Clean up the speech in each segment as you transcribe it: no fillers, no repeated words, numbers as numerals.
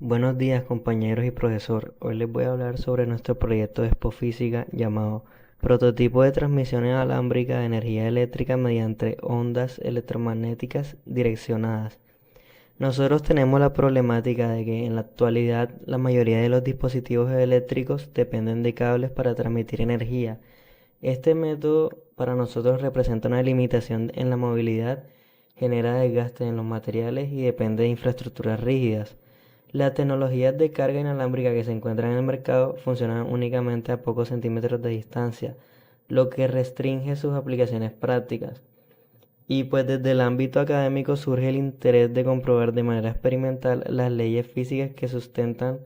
Buenos días compañeros y profesor. Hoy les voy a hablar sobre nuestro proyecto de Expofísica llamado Prototipo de transmisión inalámbrica de energía eléctrica mediante ondas electromagnéticas direccionadas. Nosotros tenemos la problemática de que en la actualidad la mayoría de los dispositivos eléctricos dependen de cables para transmitir energía. Este método para nosotros representa una limitación en la movilidad, genera desgaste en los materiales y depende de infraestructuras rígidas. Las tecnologías de carga inalámbrica que se encuentran en el mercado funcionan únicamente a pocos centímetros de distancia, lo que restringe sus aplicaciones prácticas. Y pues desde el ámbito académico surge el interés de comprobar de manera experimental las leyes físicas que sustentan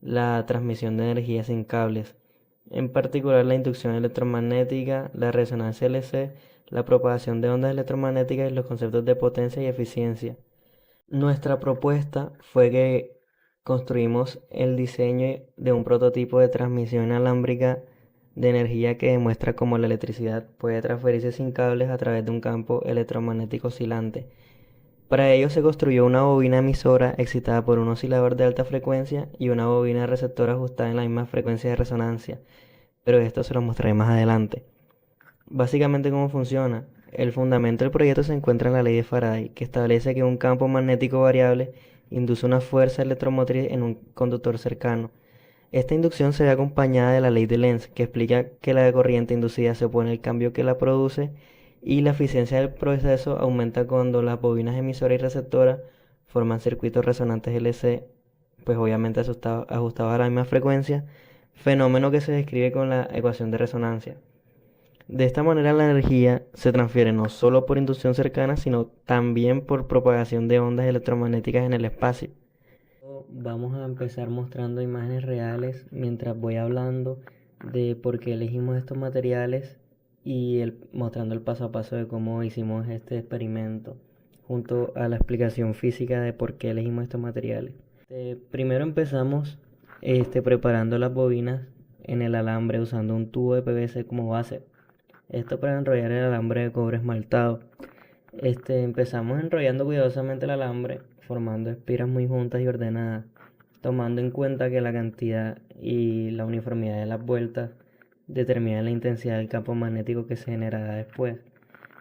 la transmisión de energía sin cables, en particular la inducción electromagnética, la resonancia LC, la propagación de ondas electromagnéticas y los conceptos de potencia y eficiencia. Nuestra propuesta fue que construimos el diseño de un prototipo de transmisión inalámbrica de energía que demuestra cómo la electricidad puede transferirse sin cables a través de un campo electromagnético oscilante. Para ello se construyó una bobina emisora excitada por un oscilador de alta frecuencia y una bobina receptora ajustada en la misma frecuencia de resonancia, pero esto se lo mostraré más adelante. Básicamente, ¿cómo funciona? El fundamento del proyecto se encuentra en la ley de Faraday, que establece que un campo magnético variable induce una fuerza electromotriz en un conductor cercano. Esta inducción se ve acompañada de la ley de Lenz, que explica que la corriente inducida se opone al cambio que la produce y la eficiencia del proceso aumenta cuando las bobinas emisora y receptora forman circuitos resonantes LC, pues obviamente ajustados a la misma frecuencia, fenómeno que se describe con la ecuación de resonancia. De esta manera la energía se transfiere no solo por inducción cercana, sino también por propagación de ondas electromagnéticas en el espacio. Vamos a empezar mostrando imágenes reales mientras voy hablando de por qué elegimos estos materiales y mostrando el paso a paso de cómo hicimos este experimento, junto a la explicación física de por qué elegimos estos materiales. Primero empezamos preparando las bobinas en el alambre usando un tubo de PVC como base. Esto para enrollar el alambre de cobre esmaltado. Empezamos enrollando cuidadosamente el alambre, formando espiras muy juntas y ordenadas, tomando en cuenta que la cantidad y la uniformidad de las vueltas determina la intensidad del campo magnético que se generará después.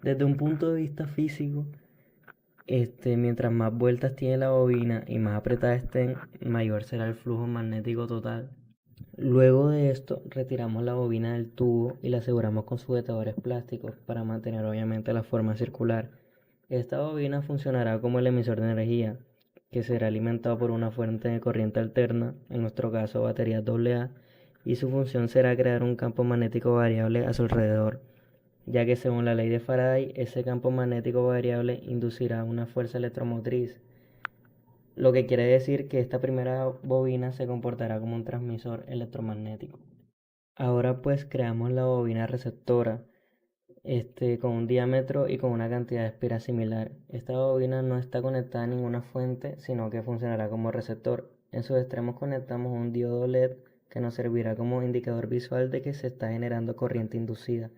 Desde un punto de vista físico, mientras más vueltas tiene la bobina y más apretada estén, mayor será el flujo magnético total. Luego de esto, retiramos la bobina del tubo y la aseguramos con sujetadores plásticos para mantener obviamente la forma circular. Esta bobina funcionará como el emisor de energía, que será alimentado por una fuente de corriente alterna, en nuestro caso baterías AA, y su función será crear un campo magnético variable a su alrededor, ya que según la ley de Faraday, ese campo magnético variable inducirá una fuerza electromotriz, lo que quiere decir que esta primera bobina se comportará como un transmisor electromagnético. Ahora pues creamos la bobina receptora, con un diámetro y con una cantidad de espiras similar. Esta bobina no está conectada a ninguna fuente, sino que funcionará como receptor. En sus extremos conectamos un diodo LED que nos servirá como indicador visual de que se está generando corriente inducida.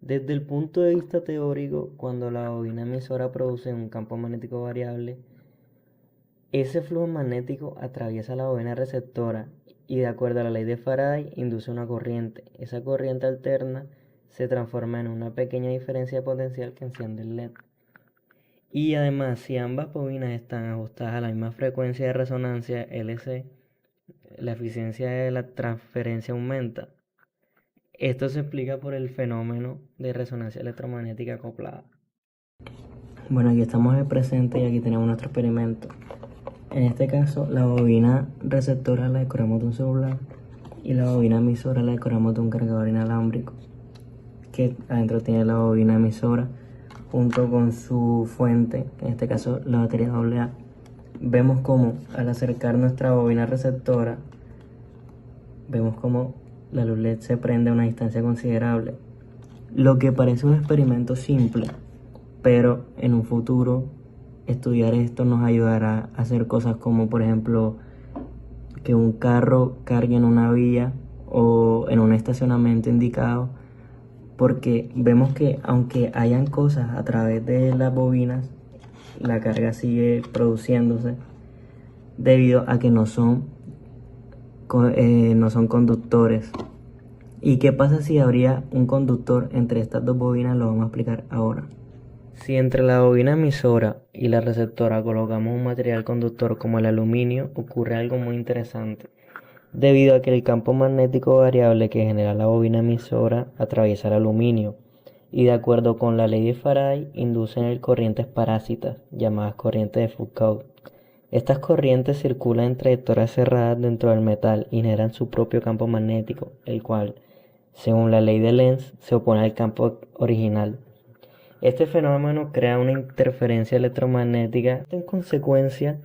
Desde el punto de vista teórico, cuando la bobina emisora produce un campo magnético variable, ese flujo magnético atraviesa la bobina receptora y de acuerdo a la ley de Faraday induce una corriente. Esa corriente alterna se transforma en una pequeña diferencia de potencial que enciende el LED. Y además, si ambas bobinas están ajustadas a la misma frecuencia de resonancia LC, la eficiencia de la transferencia aumenta. Esto se explica por el fenómeno de resonancia electromagnética acoplada. Bueno, aquí estamos en el presente y aquí tenemos nuestro experimento. En este caso, la bobina receptora la decoramos de un celular y la bobina emisora la decoramos de un cargador inalámbrico, que adentro tiene la bobina emisora junto con su fuente, en este caso la batería AA. Vemos como al acercar nuestra bobina receptora, vemos como la luz LED se prende a una distancia considerable, lo que parece un experimento simple, pero en un futuro estudiar esto nos ayudará a hacer cosas como, por ejemplo, que un carro cargue en una vía o en un estacionamiento indicado, porque vemos que aunque hayan cosas a través de las bobinas, la carga sigue produciéndose. debido a que no son conductores. ¿Y qué pasa si habría un conductor entre estas dos bobinas? Lo vamos a explicar ahora. Si entre la bobina emisora y la receptora colocamos un material conductor como el aluminio, ocurre algo muy interesante, debido a que el campo magnético variable que genera la bobina emisora atraviesa el aluminio, y de acuerdo con la ley de Faraday, inducen corrientes parásitas, llamadas corrientes de Foucault. Estas corrientes circulan en trayectorias cerradas dentro del metal y generan su propio campo magnético, el cual, según la ley de Lenz, se opone al campo original. Este fenómeno crea una interferencia electromagnética. En consecuencia,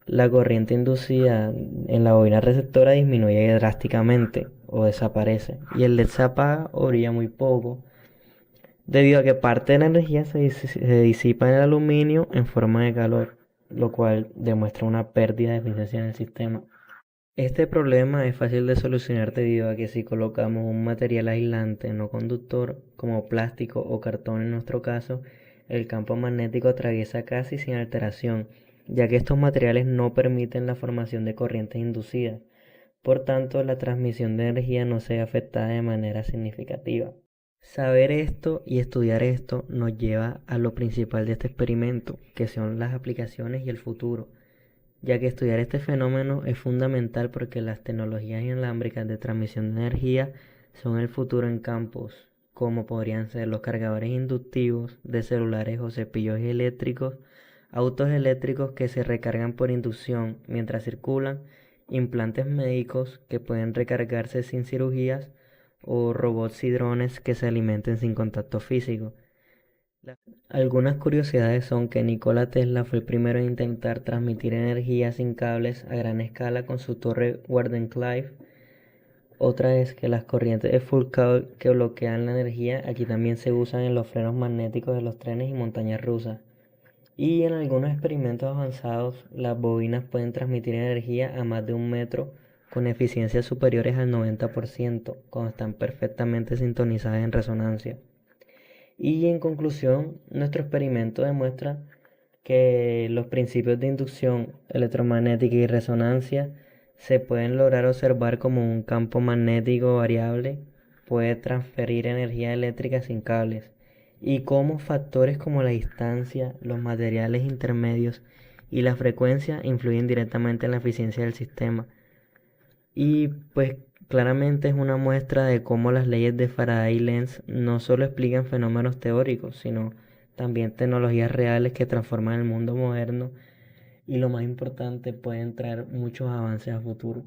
la corriente inducida en la bobina receptora disminuye drásticamente o desaparece, y el LED se apaga o brilla muy poco, debido a que parte de la energía se disipa en el aluminio en forma de calor, lo cual demuestra una pérdida de eficiencia en el sistema. Este problema es fácil de solucionar debido a que si colocamos un material aislante no conductor, como plástico o cartón en nuestro caso, el campo magnético atraviesa casi sin alteración, ya que estos materiales no permiten la formación de corrientes inducidas. Por tanto, la transmisión de energía no se ve afectada de manera significativa. Saber esto y estudiar esto nos lleva a lo principal de este experimento, que son las aplicaciones y el futuro, ya que estudiar este fenómeno es fundamental porque las tecnologías inalámbricas de transmisión de energía son el futuro en campos, como podrían ser los cargadores inductivos de celulares o cepillos eléctricos, autos eléctricos que se recargan por inducción mientras circulan, implantes médicos que pueden recargarse sin cirugías, o robots y drones que se alimenten sin contacto físico. Algunas curiosidades son que Nikola Tesla fue el primero en intentar transmitir energía sin cables a gran escala con su torre Wardenclyffe. Otra es que las corrientes de Foucault que bloquean la energía aquí también se usan en los frenos magnéticos de los trenes y montañas rusas. Y en algunos experimentos avanzados, las bobinas pueden transmitir energía a más de 1 metro con eficiencias superiores al 90% cuando están perfectamente sintonizadas en resonancia. Y en conclusión, nuestro experimento demuestra que los principios de inducción electromagnética y resonancia se pueden lograr observar como un campo magnético variable puede transferir energía eléctrica sin cables, y cómo factores como la distancia, los materiales intermedios y la frecuencia influyen directamente en la eficiencia del sistema. Y pues claramente es una muestra de cómo las leyes de Faraday y Lenz no solo explican fenómenos teóricos, sino también tecnologías reales que transforman el mundo moderno, y lo más importante, pueden traer muchos avances a futuro.